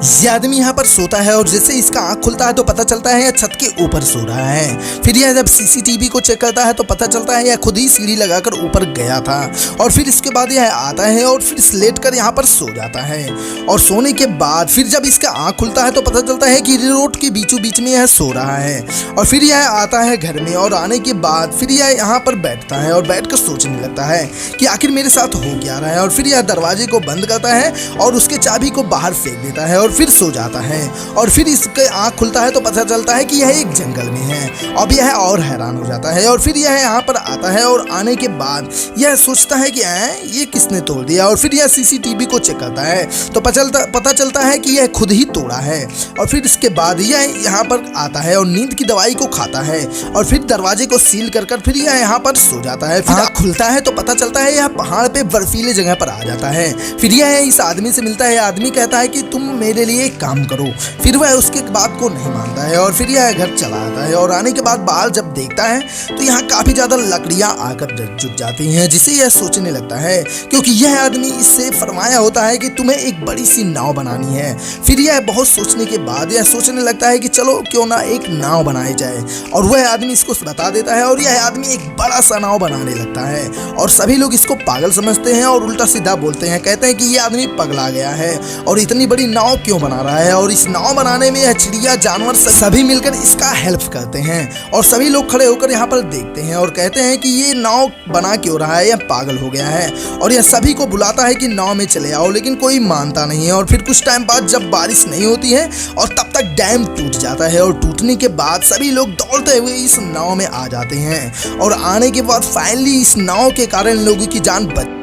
ये आदमी यहाँ पर सोता है और जैसे इसका आँख खुलता है तो पता चलता है यह छत के ऊपर सो रहा है। फिर यह जब सीसीटीवी को चेक करता है तो पता चलता है यह खुद ही सीढ़ी लगाकर ऊपर गया था। और फिर इसके बाद यह आता है और फिर लेट कर यहाँ पर सो जाता है। और सोने के बाद फिर जब इसका आँख खुलता है तो पता चलता है कि रोड के बीचों बीच में यह सो रहा है। और फिर यह आता है घर में और आने के बाद फिर यह यहाँ पर बैठता है और बैठ कर सोचने लगता है कि आखिर मेरे साथ हो क्या रहा है। और फिर यह दरवाजे को बंद करता है और उसके चाबी को बाहर फेंक देता है और फिर सो जाता है। और फिर इसके आँख खुलता है तो पता चलता है कि यह एक जंगल में है। अब यह और हैरान हो जाता है और फिर यह यहाँ पर आता है और आने के बाद यह सोचता है कि ये किसने तोड़ दिया। और फिर यह सीसीटीवी को चेक करता है तो पता चलता है कि यह खुद ही तोड़ा है। और फिर इसके बाद यह यहाँ पर आता है और नींद की दवाई को खाता है और फिर दरवाजे को सील कर फिर यह यहाँ पर सो जाता है। फिर खुलता है तो पता चलता है यह पहाड़ पे बर्फीले जगह पर आ जाता है। फिर यह इस आदमी से मिलता है। आदमी कहता है कि तुम मेरे लिए एक काम करो। फिर वह उसके बात को नहीं मानता है और फिर यह घर चला आता है। और आने के बाद बाहर जब देखता है तो यहाँ काफी ज्यादा लकड़ियां आकर जुट जाती हैं, जिसे यह सोचने लगता है क्योंकि यह आदमी इससे फरमाया होता है कि तुम्हें एक बड़ी सी नाव बनानी है। फिर यह बहुत सोचने के बाद यह सोचने लगता है कि चलो क्यों ना एक नाव बनाई जाए। और वह आदमी इसको बता देता है और यह आदमी एक बड़ा सा नाव बनाने लगता है। और सभी लोग इसको पागल समझते हैं और उल्टा सीधा बोलते हैं, कहते हैं कि यह आदमी पगला गया है और इतनी बड़ी नाव क्यों बना रहा है। और इस नाव बनाने में यह चिड़िया जानवर सभी मिलकर इसका हेल्प करते हैं। और सभी लोग खड़े होकर यहाँ पर देखते हैं और कहते हैं कि ये नाव बना क्यों रहा है, यह पागल हो गया है। और यह सभी को बुलाता है कि नाव में चले आओ, लेकिन कोई मानता नहीं है। और फिर कुछ टाइम बाद जब बारिश नहीं होती है और तब तक डैम टूट जाता है और टूटने के बाद सभी लोग दौड़ते हुए इस नाव में आ जाते हैं। और आने के बाद फाइनली इस नाव के कारण लोगों की जान बच